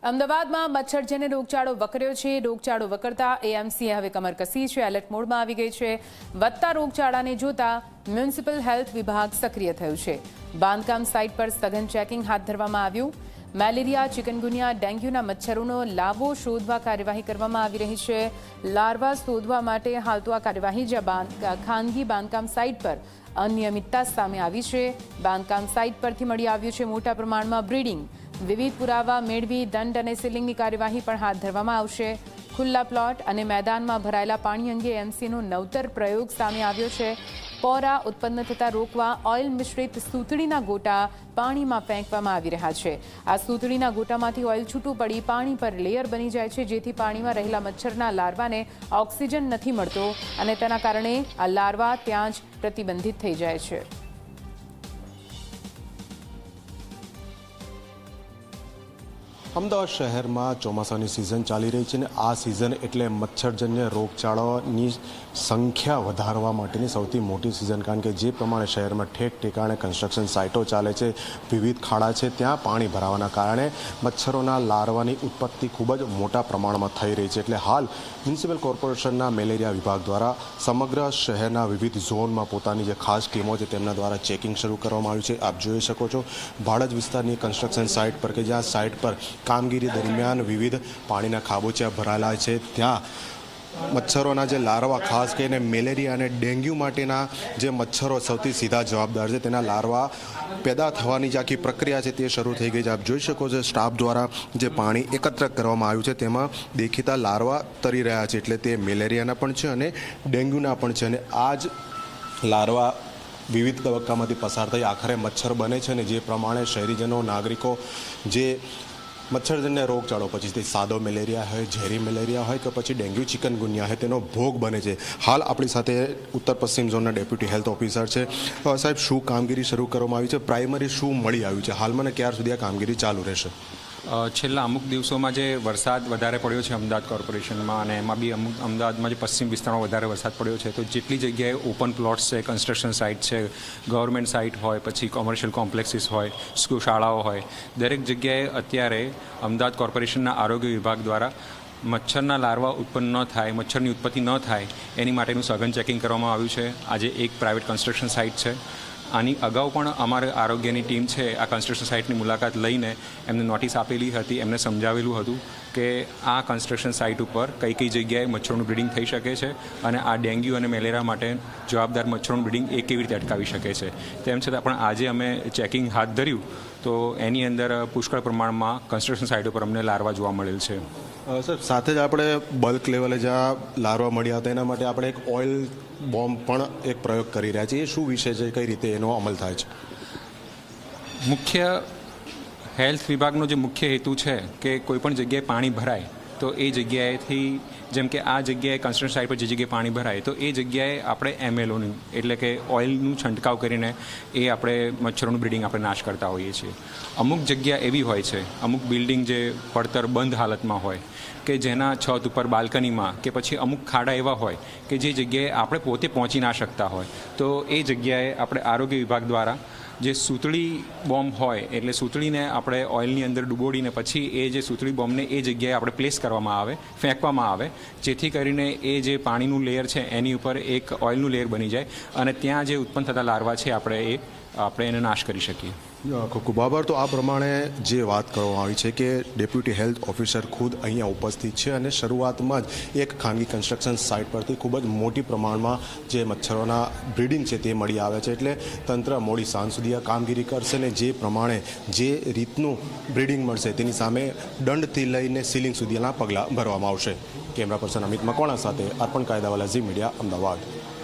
અમદાવાદમાં મચ્છરજન્ય રોગચાળો વકર્યો છે। રોગચાળો વકરતા એએમસીએ હવે કમર કસી છે, એલર્ટ મોડમાં આવી ગઈ છે। વધતા રોગચાળાને જોતા મ્યુનિસિપલ હેલ્થ વિભાગ સક્રિય થયું છે। બાંધકામ સાઇટ પર સઘન ચેકિંગ હાથ ધરવામાં આવ્યું। મેલેરિયા, ચિકનગુનિયા, ડેન્ગ્યુના મચ્છરોનો લાર્વો શોધવા કાર્યવાહી કરવામાં આવી રહી છે। લાર્વા શોધવા માટે હાલ તો આ કાર્યવાહી જ્યાં ખાનગી બાંધકામ સાઇટ પર અનિયમિતતા સામે આવી છે। બાંધકામ સાઇટ પરથી મળી આવ્યું છે મોટા પ્રમાણમાં બ્રીડિંગ। વિવિધ પુરાવા મેળવી દંડ અને સીલિંગની કાર્યવાહી પણ હાથ ધરવામાં આવશે। ખુલ્લા પ્લોટ અને મેદાનમાં ભરાયેલા પાણી અંગે એમસીનો નવતર પ્રયોગ સામે આવ્યો છે। પોરા ઉત્પન્ન થતા રોકવા ઓઇલ મિશ્રિત સૂતળીના ગોટા પાણીમાં ફેંકવામાં આવી રહ્યા છે। આ સૂતળીના ગોટામાંથી ઓઇલ છૂટું પડી પાણી પર લેયર બની જાય છે, જેથી પાણીમાં રહેલા મચ્છરના લાર્વાને ઓક્સિજન નથી મળતો અને તેના કારણે આ લાર્વા ત્યાં જ પ્રતિબંધિત થઈ જાય છે। અમદાવાદ શહેરમાં ચોમાસાની સિઝન ચાલી રહી છે અને આ સિઝન એટલે મચ્છરજન્ય રોગચાળાની સંખ્યા વધારવા માટેની સૌથી મોટી સિઝન, કારણ કે જે પ્રમાણે શહેરમાં ઠેક ઠેકાણે કન્સ્ટ્રક્શન સાઇટો ચાલે છે, વિવિધ ખાડા છે, ત્યાં પાણી ભરાવાના કારણે મચ્છરોના લાર્વાની ઉત્પત્તિ ખૂબ જ મોટા પ્રમાણમાં થઈ રહી છે। એટલે હાલ મ્યુનિસિપલ કોર્પોરેશનના મેલેરિયા વિભાગ દ્વારા સમગ્ર શહેરના વિવિધ ઝોનમાં પોતાની જે ખાસ ટીમો છે તેમના દ્વારા ચેકિંગ શરૂ કરવામાં આવ્યું છે। આપ જોઈ શકો છો ભાડજ વિસ્તારની કન્સ્ટ્રક્શન સાઇટ પર કે જ્યાં સાઇટ પર કામગીરી દરમિયાન વિવિધ પાણીના ખાબોચિયા ભરાયેલા છે, ત્યાં મચ્છરોના જે લાર્વા, ખાસ કરીને મેલેરિયા અને ડેન્ગ્યુ માટેના જે મચ્છરો સૌથી સીધા જવાબદાર છે, તેના લાર્વા પેદા થવાની જે આખી પ્રક્રિયા છે તે શરૂ થઈ ગઈ છે। આપ જોઈ શકો છો સ્ટાફ દ્વારા જે પાણી એકત્ર કરવામાં આવ્યું છે તેમાં દેખીતા લાર્વા તરી રહ્યા છે, એટલે તે મેલેરિયાના પણ છે અને ડેન્ગ્યુના પણ છે। અને આ જ લાર્વા વિવિધ તબક્કામાંથી પસાર થઈ આખરે મચ્છર બને છે અને જે પ્રમાણે શહેરીજનો, નાગરિકો જે મચ્છરજન્ય રોગચાળો, પછી તે સાદો મેલેરિયા હોય, ઝેરી મેલેરિયા હોય કે પછી ડેન્ગ્યુ, ચિકનગુનિયા હોય, તેનો ભોગ બને છે। હાલ આપણી સાથે ઉત્તર પશ્ચિમ ઝોનના ડેપ્યુટી હેલ્થ ઓફિસર છે। સાહેબ, શું કામગીરી શરૂ કરવામાં આવી છે? પ્રાઇમરી શું મળી આવ્યું છે હાલમાં અને ક્યાર સુધી આ કામગીરી ચાલુ રહેશે? છેલ્લા અમુક દિવસોમાં જે વરસાદ વધારે પડ્યો છે અમદાવાદ કોર્પોરેશનમાં, અને એમાં બી અમદાવાદમાં જે પશ્ચિમ વિસ્તારમાં વધારે વરસાદ પડ્યો છે, તો જેટલી જગ્યાએ ઓપન પ્લોટ્સ છે, કન્સ્ટ્રક્શન સાઇટ છે, ગવર્મેન્ટ સાઇટ હોય, પછી કોમર્શિયલ કોમ્પ્લેક્સીસ હોય, શાળાઓ હોય, દરેક જગ્યાએ અત્યારે અમદાવાદ કોર્પોરેશનના આરોગ્ય વિભાગ દ્વારા મચ્છરના લાર્વા ઉત્પન્ન ન થાય, મચ્છરની ઉત્પત્તિ ન થાય એની માટેનું સઘન ચેકિંગ કરવામાં આવ્યું છે। આજે એક પ્રાઇવેટ કન્સ્ટ્રક્શન સાઇટ છે, આની અગાઉ પણ અમારે આરોગ્યની ટીમ છે આ કન્સ્ટ્રક્શન સાઇટની મુલાકાત લઈને એમને નોટિસ આપેલી હતી, એમને સમજાવેલું હતું કે આ કન્સ્ટ્રક્શન સાઇટ ઉપર કઈ કઈ જગ્યાએ મચ્છરોનું બ્રીડિંગ થઈ શકે છે અને આ ડેન્ગ્યુ અને મેલેરિયા માટે જવાબદાર મચ્છરોનું બ્રીડિંગ એ કેવી રીતે અટકાવી શકે છે। તેમ છતાં પણ આજે અમે ચેકિંગ હાથ ધર્યું તો એની અંદર પુષ્કળ પ્રમાણમાં કન્સ્ટ્રક્શન સાઇટ ઉપર અમને લાર્વા જોવા મળેલ છે। સર, સાથે જ આપણે બલ્ક લેવલે જ્યાં લાર્વા મળ્યા હતા એના માટે આપણે એક ઓઇલ બોમ્બ પણ એક પ્રયોગ કરી રહ્યા છીએ। એ શું વિષય છે, કઈ રીતે એનો અમલ થાય છે? મુખ્ય હેલ્થ વિભાગનો જે મુખ્ય હેતુ છે કે કોઈપણ જગ્યાએ પાણી ભરાય તો એ જગ્યાએથી, જેમ કે આ જગ્યાએ કન્સ્ટ્રક્શન સાઇટ પર જે જગ્યાએ પાણી ભરાય તો એ જગ્યાએ આપણે એમએલઓનું એટલે કે ઓઇલનું છંટકાવ કરીને એ આપણે મચ્છરોનું બ્રીડિંગ આપણે નાશ કરતા હોઈએ છીએ। અમુક જગ્યા એવી હોય છે, અમુક બિલ્ડિંગ જે પડતર બંધ હાલતમાં હોય કે જેના છત ઉપર બાલ્કનીમાં કે પછી અમુક ખાડા એવા હોય કે જે જગ્યાએ આપણે પોતે પહોંચી ના શકતા હોય, તો એ જગ્યાએ આપણે આરોગ્ય વિભાગ દ્વારા જે સૂતળી બોમ્બ હોય એટલે સૂતળીને આપણે ઓઇલની અંદર ડૂબોડીને પછી એ જે સૂતળી બોમ્બને એ જગ્યાએ આપણે પ્લેસ કરવામાં આવે, ફેંકવામાં આવે, જેથી કરીને એ જે પાણીનું લેયર છે એની ઉપર એક ઓઇલનું લેયર બની જાય અને ત્યાં જે ઉત્પન્ન થતા લાર્વા છે આપણે એને નાશ કરી શકીએ। ખૂબ ખૂબ આભાર। તો આ પ્રમાણે જે વાત કરવામાં આવી છે કે ડેપ્યુટી હેલ્થ ઓફિસર ખુદ અહીંયા ઉપસ્થિત છે અને શરૂઆતમાં જ એક ખાનગી કન્સ્ટ્રક્શન સાઇટ પરથી ખૂબ જ મોટી પ્રમાણમાં જે મચ્છરોના બ્રીડિંગ છે તે મળી આવે છે, એટલે તંત્ર મોડી સાંજ સુધી આ કામગીરી કરશે ને જે પ્રમાણે જે રીતનું બ્રીડિંગ મળશે તેની સામે દંડથી લઈને સીલિંગ સુધીના પગલાં ભરવામાં આવશે। કેમેરા પર્સન અમિત મકવાણા સાથે અર્પણ કાયદાવાલા, ઝી મીડિયા, અમદાવાદ।